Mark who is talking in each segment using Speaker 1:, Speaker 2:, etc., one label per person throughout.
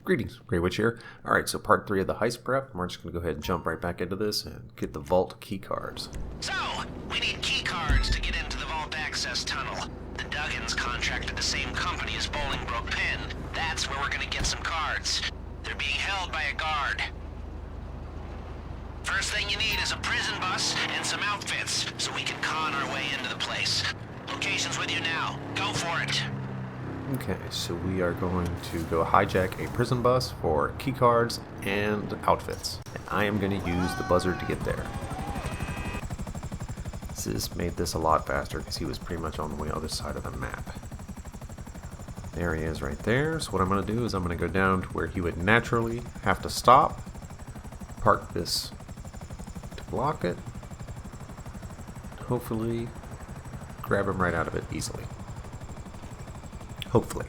Speaker 1: Greetings, Grey Witch here. Alright, so part 3 of the heist prep. We're just going to go ahead and jump right back into this and get the vault key cards.
Speaker 2: So, we need key cards to get into the vault access tunnel. The Duggans contracted the same company as Bolingbroke Pen. That's where we're going to get some cards. They're being held by a guard. First thing you need is a prison bus and some outfits, so we can con our way into the place. Location's with you now. Go for it.
Speaker 1: Okay, so we are going to go hijack a prison bus for key cards and outfits. And I am going to use the buzzard to get there. This made this a lot faster because he was pretty much on the other side of the map. There he is right there. So what I'm going to do is I'm going to go down to where he would naturally have to stop. Park this to block it. Hopefully grab him right out of it easily. Hopefully.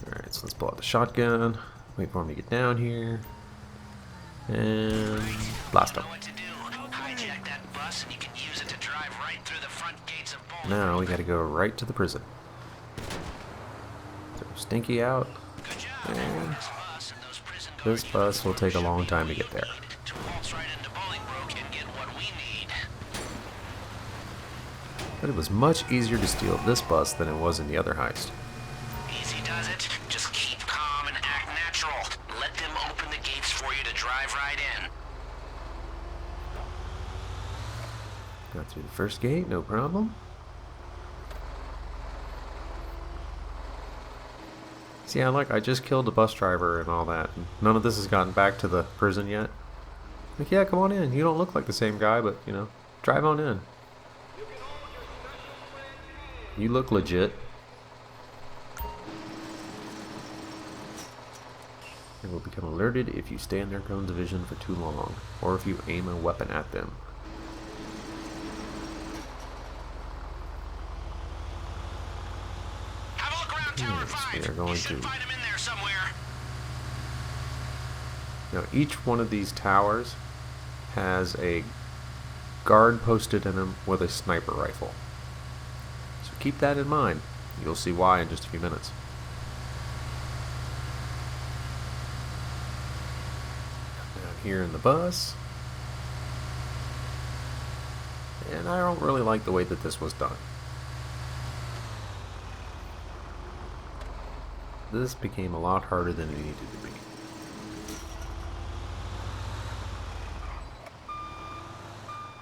Speaker 1: Alright, so let's pull out the shotgun. Wait for him to get down here. And blast him. Now we gotta go right to the prison. Throw Stinky out. And this bus will take a long time to get there. But it was much easier to steal this bus than it was in the other heist.
Speaker 2: Easy does it. Just keep calm and act natural. Let them open the gates for you to drive right in.
Speaker 1: Got through the first gate, no problem. See, I just killed the bus driver and all that. None of this has gotten back to the prison yet. Like, yeah, come on in. You don't look like the same guy, but, you know, drive on in. You look legit. They will become alerted if you stay in their cone's vision for too long, or if you aim a weapon at them.
Speaker 2: Have a look around Tower 5.
Speaker 1: We are going
Speaker 2: you should
Speaker 1: to.
Speaker 2: find him in there somewhere.
Speaker 1: Now, each one of these towers has a guard posted in them with a sniper rifle. Keep that in mind. You'll see why in just a few minutes. Down here in the bus. And I don't really like the way that this was done. This became a lot harder than it needed to be.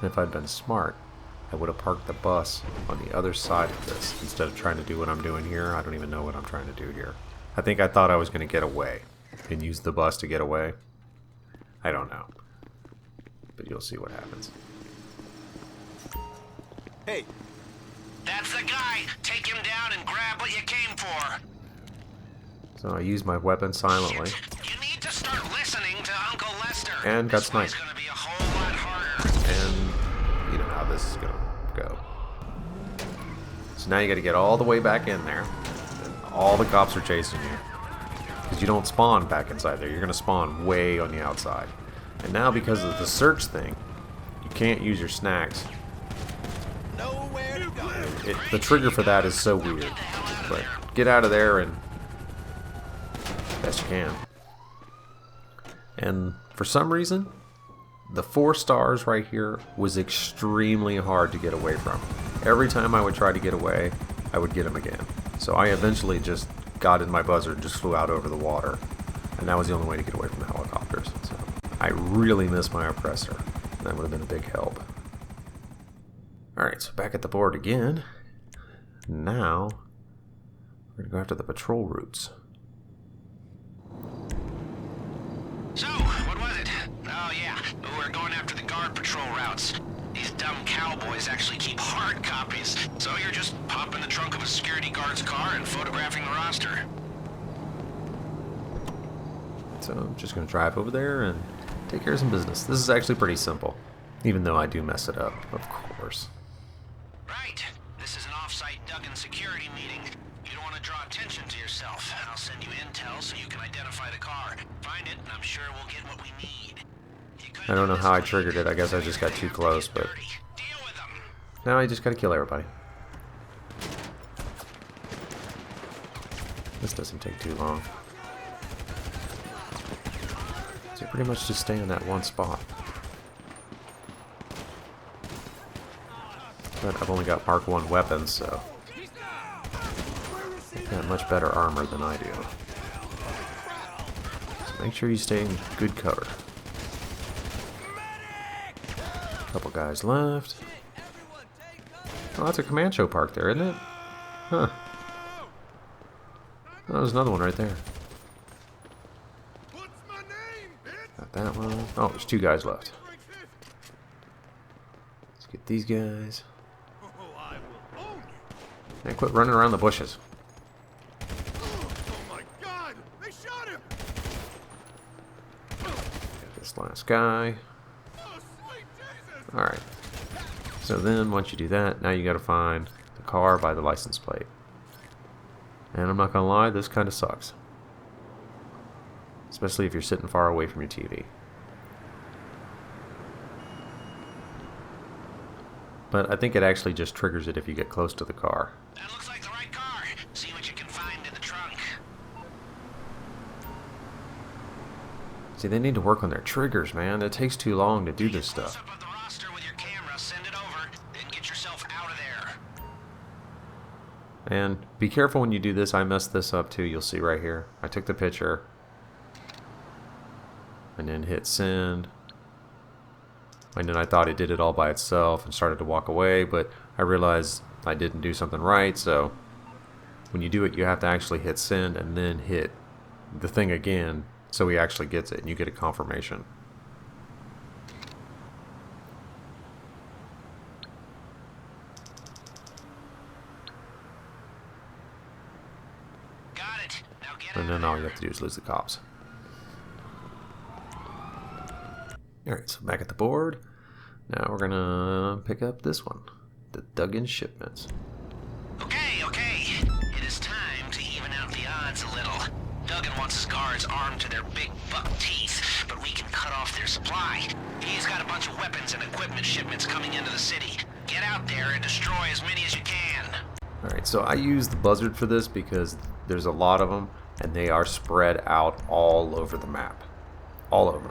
Speaker 1: And if I'd been smart, I would have parked the bus on the other side of this instead of trying to do what I'm doing here. I don't even know what I'm trying to do here. I think I thought I was going to get away and use the bus to get away. I don't know. But you'll see what happens.
Speaker 3: Hey.
Speaker 2: That's the guy. Take him down and grab what you came for.
Speaker 1: So I used my weapon silently.
Speaker 2: You need to start listening to Uncle Lester.
Speaker 1: And got sniped.
Speaker 2: This one's gonna be a whole lot harder.
Speaker 1: And you know how this is going to go. So now you got to get all the way back in there. And all the cops are chasing you. Because you don't spawn back inside there. You're going to spawn way on the outside. And now because of the search thing, you can't use your snacks.
Speaker 3: Nowhere to go.
Speaker 1: The trigger for that is so weird. But get out of there and best you can. And for some reason, the 4 stars right here was extremely hard to get away from. Every time I would try to get away, I would get him again. So I eventually just got in my buzzard and just flew out over the water. And that was the only way to get away from the helicopters. So I really miss my oppressor. That would have been a big help. Alright, so back at the board again. Now, we're going to go after the patrol routes.
Speaker 2: So, what was it? Oh yeah, we're going after the guard patrol routes. These dumb cowboys actually keep hard copies, so you're just popping the trunk of a security guard's car and photographing the roster.
Speaker 1: So I'm just going to drive over there and take care of some business. This is actually pretty simple, even though I do mess it up, of course.
Speaker 2: Right. This is an off-site Duggan security meeting. You don't want to draw attention to yourself. I'll send you intel so you can identify the car. Find it, and I'm sure we'll get what we need.
Speaker 1: I don't know how I triggered it. I guess I just got too close, but now I just gotta kill everybody. This doesn't take too long. So pretty much just stay in that one spot. But I've only got Mark 1 weapons, so they've got much better armor than I do. So make sure you stay in good cover. Couple guys left. Oh, that's a Comanche park there, isn't it? Huh. Oh, there's another one right there. Got that one. Oh, there's 2 guys left. Let's get these guys. And quit running around the bushes.
Speaker 3: Oh my God! They shot him!
Speaker 1: Got this last guy.
Speaker 3: Oh, sweet Jesus!
Speaker 1: Alright. So then, once you do that, now you gotta find the car by the license plate. And I'm not gonna lie, this kind of sucks. Especially if you're sitting far away from your TV. But I think it actually just triggers it if you get close to the car.
Speaker 2: That looks like the right car. See what you can find in the trunk.
Speaker 1: See, they need to work on their triggers, man. It takes too long to do this stuff.
Speaker 2: Close up of the roster with your camera, send it over, then get yourself out of there.
Speaker 1: And be careful when you do this. I messed this up too. You'll see right here. I took the picture and then hit send. And then I thought it did it all by itself and started to walk away, but I realized I didn't do something right. So when you do it, you have to actually hit send and then hit the thing again so he actually gets it and you get a confirmation.
Speaker 2: Got it. Now get
Speaker 1: And
Speaker 2: out
Speaker 1: then
Speaker 2: of
Speaker 1: all you
Speaker 2: there.
Speaker 1: have to do is lose the cops. Alright, so back at the board. Now we're gonna pick up this one. The Duggan shipments.
Speaker 2: Okay, okay. It is time to even out the odds a little. Duggan wants his guards armed to their big buck teeth, but we can cut off their supply. He's got a bunch of weapons and equipment shipments coming into the city. Get out there and destroy as many as you can.
Speaker 1: Alright, so I use the buzzard for this because there's a lot of them and they are spread out all over the map. All over.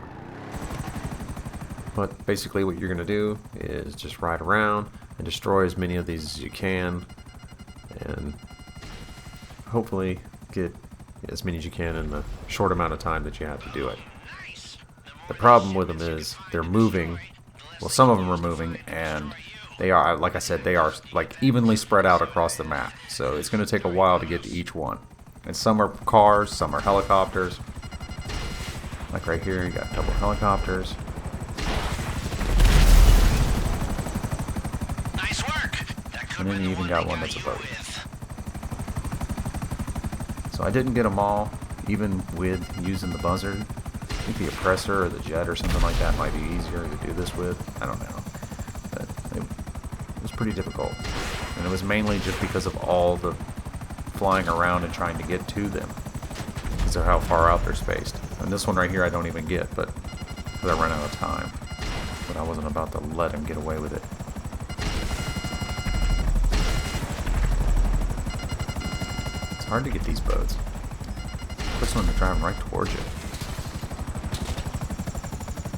Speaker 1: But basically what you're going to do is just ride around and destroy as many of these as you can and hopefully get as many as you can in the short amount of time that you have to do it. The problem with them is they're moving. Well, some of them are moving and they are, like I said, they are like evenly spread out across the map. So it's going to take a while to get to each one. And some are cars, some are helicopters. Like right here, you got a couple of helicopters.
Speaker 2: Nice work. That could
Speaker 1: And then
Speaker 2: be
Speaker 1: you
Speaker 2: the
Speaker 1: even
Speaker 2: one
Speaker 1: got
Speaker 2: they
Speaker 1: one that's a
Speaker 2: you
Speaker 1: boat.
Speaker 2: with.
Speaker 1: So I didn't get them all, even with using the buzzard. I think the oppressor or the jet or something like that might be easier to do this with. I don't know. But it was pretty difficult. And it was mainly just because of all the flying around and trying to get to them. Because of how far out they're spaced. And this one right here I don't even get, but I ran out of time. But I wasn't about to let him get away with it. It's hard to get these boats. This one, they're driving right towards you.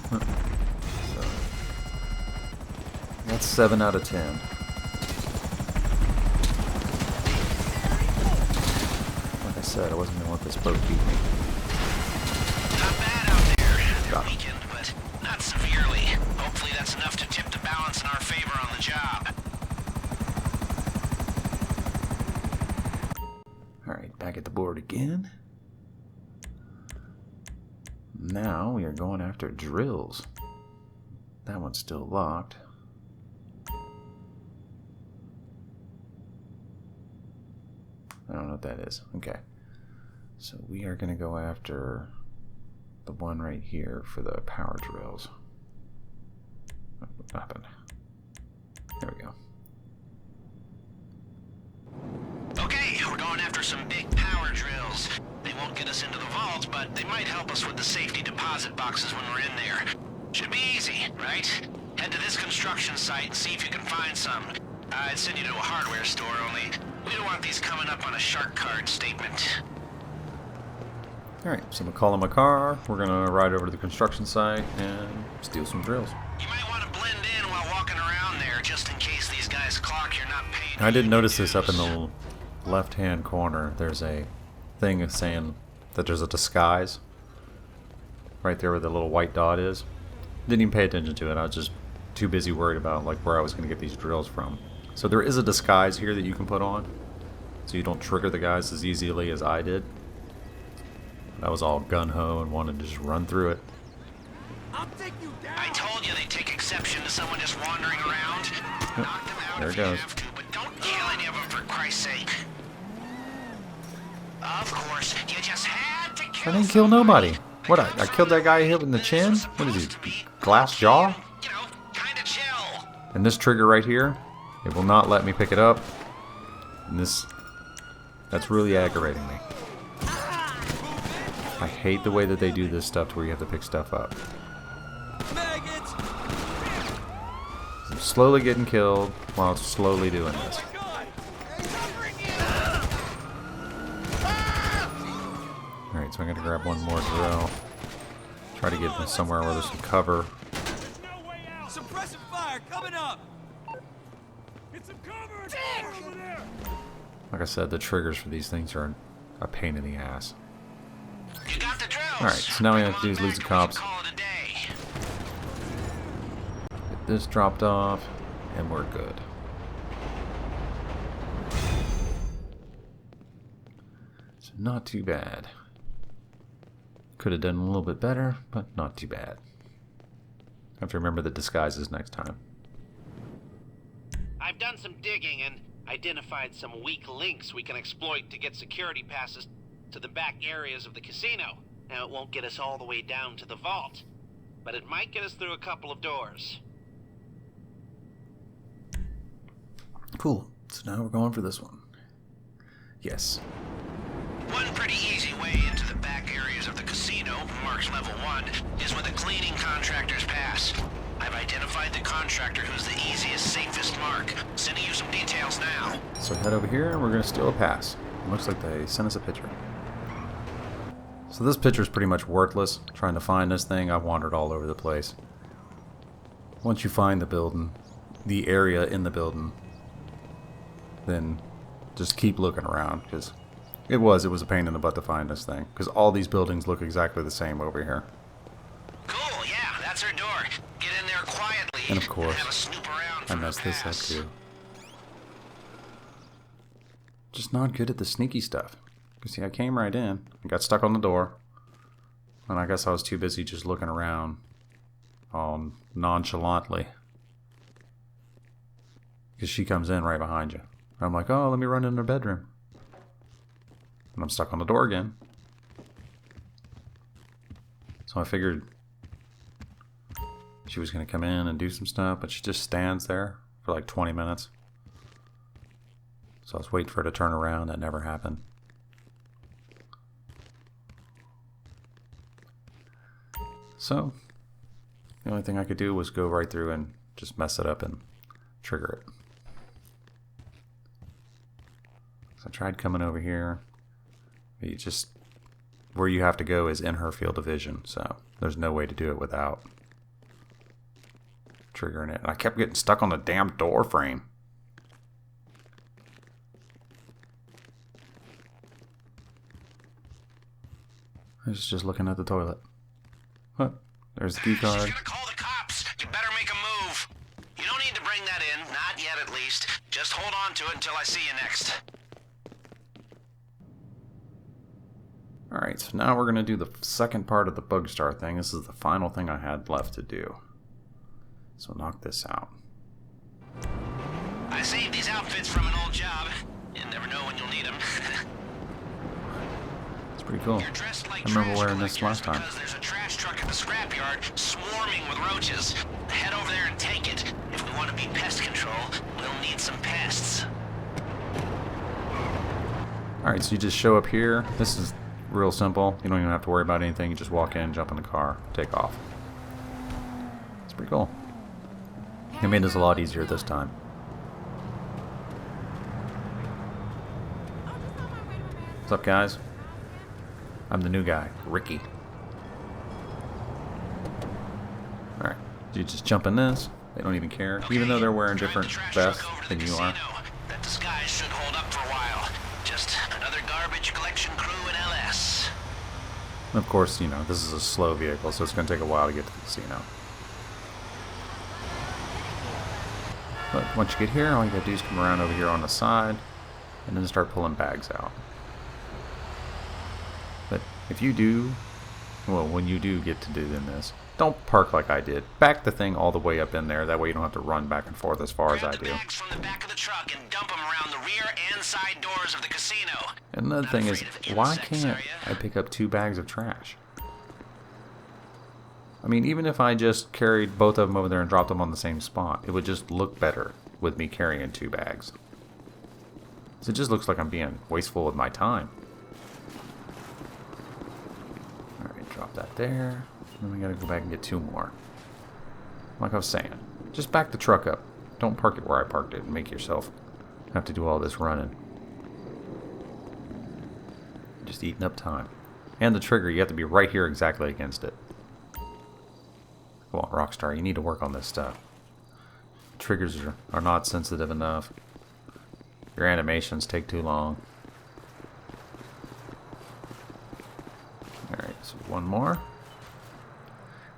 Speaker 1: Huh. So, that's 7 out of 10. Like I said, I wasn't going to let this boat beat me.
Speaker 2: Not bad out there. They're
Speaker 1: Got 'em.
Speaker 2: weakened, but not severely. Hopefully that's enough to tip the balance in our favor on the job.
Speaker 1: Alright, back at the board again. Now we are going after drills. That one's still locked. I don't know what that is. Okay. So we are going to go after the one right here for the power drills. What happened? There we go.
Speaker 2: Okay, we're going after some big power drills. They won't get us into the vault, but they might help us with the safety deposit boxes when we're in there. Should be easy, right? Head to this construction site and see if you can find some. I'd send you to a hardware store, only we don't want these coming up on a shark card statement.
Speaker 1: Alright, so I'm calling my car. We're gonna ride over to the construction site and steal some drills.
Speaker 2: You might want to blend in while walking around there, just in case these guys clock you're not paying.
Speaker 1: I did notice this up in the left-hand corner. There's a thing saying that there's a disguise right there where the little white dot is. Didn't even pay attention to it. I was just too busy worried about like where I was going to get these drills from. So there is a disguise here that you can put on, so you don't trigger the guys as easily as I did. I was all gun-ho and wanted to just run through it.
Speaker 3: I'll take you down.
Speaker 2: I told you they take exception to someone just wandering around. Knock them out
Speaker 1: There
Speaker 2: if
Speaker 1: it
Speaker 2: you
Speaker 1: goes.
Speaker 2: have to, but don't kill any of them for Christ's sake. Of course, you just had to kill
Speaker 1: I didn't kill
Speaker 2: somebody.
Speaker 1: nobody. What, I killed that guy hit in the chin? What is he, glass jaw?
Speaker 2: You know, kinda chill.
Speaker 1: And this trigger right here, it will not let me pick it up. And that's really aggravating me. I hate the way that they do this stuff to where you have to pick stuff up.
Speaker 3: Maggots.
Speaker 1: I'm slowly getting killed while it's slowly doing this. Alright, so I'm gonna grab one more drill. Try to get somewhere where there's some cover.
Speaker 3: Suppressive fire coming up. Get some cover. Over there.
Speaker 1: Like I said, the triggers for these things are a pain in the ass.
Speaker 2: You got the drills.
Speaker 1: Alright, so now we have to do is lose the cops.
Speaker 2: Call it a day.
Speaker 1: Get this dropped off, and we're good. So not too bad. Could have done a little bit better, but not too bad. I have to remember the disguises next time.
Speaker 4: I've done some digging and identified some weak links we can exploit to get security passes to the back areas of the casino. Now, it won't get us all the way down to the vault, but it might get us through a couple of doors.
Speaker 1: Cool. So now we're going for this one. Yes.
Speaker 2: One pretty easy way into the back areas of the casino, marks level 1, is with a cleaning contractor's pass. I've identified the contractor who's the easiest, safest mark. Sending you some details now.
Speaker 1: So head over here and we're going to steal a pass. Looks like they sent us a picture. So this picture is pretty much worthless. Trying to find this thing, I've wandered all over the place. Once you find the building, the area in the building, then just keep looking around, because it was a pain in the butt to find this thing, because all these buildings look exactly the same over here.
Speaker 2: Cool, yeah, that's her door. Get in there quietly.
Speaker 1: And of course,
Speaker 2: have a snoop around
Speaker 1: I
Speaker 2: for the
Speaker 1: messed this up
Speaker 2: pass.
Speaker 1: too. Just not good at the sneaky stuff. You see, I came right in and got stuck on the door, and I guess I was too busy just looking around all nonchalantly, because she comes in right behind you. I'm like, oh, let me run in her bedroom. And I'm stuck on the door again. So I figured she was going to come in and do some stuff, but she just stands there for like 20 minutes. So I was waiting for her to turn around. That never happened. So the only thing I could do was go right through and just mess it up and trigger it. So I tried coming over here. You just, where you have to go is in her field of vision, so there's no way to do it without triggering it. And I kept getting stuck on the damn door frame. I was just looking at the toilet. What? There's the key
Speaker 2: She's
Speaker 1: card.
Speaker 2: gonna call the cops. You better make a move. You don't need to bring that in, not yet at least. Just hold on to it until I see you next.
Speaker 1: Alright, so now we're going to do the second part of the Bugstar thing. This is the final thing I had left to do. So knock this out.
Speaker 2: I saved these outfits from an old job. You never know when you'll need them.
Speaker 1: It's pretty cool.
Speaker 2: You're dressed like
Speaker 1: I remember
Speaker 2: trash
Speaker 1: wearing this
Speaker 2: collectors
Speaker 1: last time.
Speaker 2: because there's a trash truck at the scrapyard swarming with roaches. Head over there and take it. If we want to be pest control, we'll need some pests.
Speaker 1: Alright, so you just show up here. This is real simple. You don't even have to worry about anything. You just walk in, jump in the car, take off. It's pretty cool. It made this a lot easier this time. What's up, guys? I'm the new guy, Ricky. Alright, you just jump in this. They don't even care,
Speaker 2: Okay,
Speaker 1: even though they're wearing
Speaker 2: drive
Speaker 1: different
Speaker 2: the trash
Speaker 1: vests
Speaker 2: truck over to
Speaker 1: than
Speaker 2: the
Speaker 1: you are.
Speaker 2: casino. That disguise should hold up for a while. Just another garbage collection crew in LS.
Speaker 1: Of course, you know, this is a slow vehicle, so it's going to take a while to get to the casino. But once you get here, all you got to do is come around over here on the side, and then start pulling bags out. But if you do, well, when you do get to doing this, don't park like I did. Back the thing all the way up in there. That way you don't have to run back and forth as far as I
Speaker 2: Grab the
Speaker 1: do.
Speaker 2: bags from the back of the truck and dump them around the rear and side doors of the casino.
Speaker 1: And another
Speaker 2: Not
Speaker 1: thing is,
Speaker 2: afraid of
Speaker 1: why
Speaker 2: insects,
Speaker 1: can't
Speaker 2: are ya?
Speaker 1: I pick up 2 bags of trash? I mean, even if I just carried both of them over there and dropped them on the same spot, it would just look better with me carrying 2 bags. So it just looks like I'm being wasteful with my time. Alright, drop that there. Then we gotta go back and get 2 more. Like I was saying, just back the truck up. Don't park it where I parked it and make yourself have to do all this running. Just eating up time. And the trigger, you have to be right here exactly against it. Come on, Rockstar, you need to work on this stuff. Triggers are not sensitive enough. Your animations take too long. Alright, so 1 more.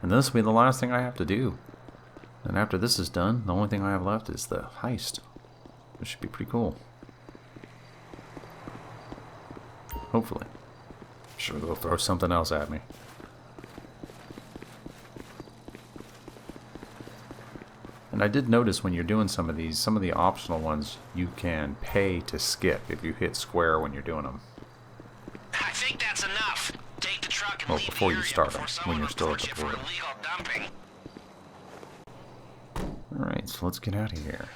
Speaker 1: And this will be the last thing I have to do. And after this is done, the only thing I have left is the heist. Which should be pretty cool. Hopefully. I'm sure they'll throw something else at me. And I did notice when you're doing some of the optional ones, you can pay to skip if you hit square when you're doing them.
Speaker 2: I think that's enough. Take the truck and
Speaker 1: Well,
Speaker 2: leave
Speaker 1: before
Speaker 2: the
Speaker 1: you
Speaker 2: area
Speaker 1: start
Speaker 2: before
Speaker 1: them,
Speaker 2: someone
Speaker 1: when you're still at
Speaker 2: reports
Speaker 1: the
Speaker 2: you for
Speaker 1: port.
Speaker 2: illegal dumping.
Speaker 1: Alright, so let's get out of here.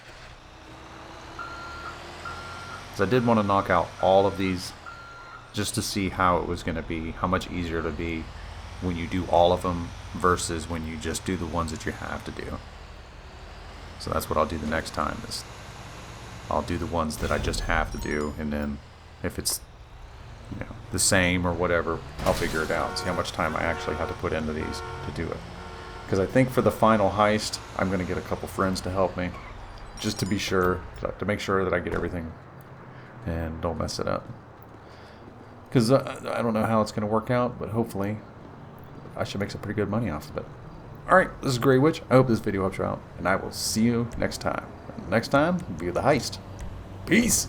Speaker 1: So I did want to knock out all of these just to see how it was going to be, how much easier it'll be when you do all of them versus when you just do the ones that you have to do. So that's what I'll do the next time, is I'll do the ones that I just have to do, and then if it's, you know, the same or whatever, I'll figure it out, see how much time I actually have to put into these to do it. Because I think for the final heist, I'm going to get a couple friends to help me, just to be sure, to make sure that I get everything and don't mess it up. Because I don't know how it's going to work out, but hopefully I should make some pretty good money off of it. Alright, this is Grey Witch. I hope this video helps you out, and I will see you next time. And next time will be the heist. Peace!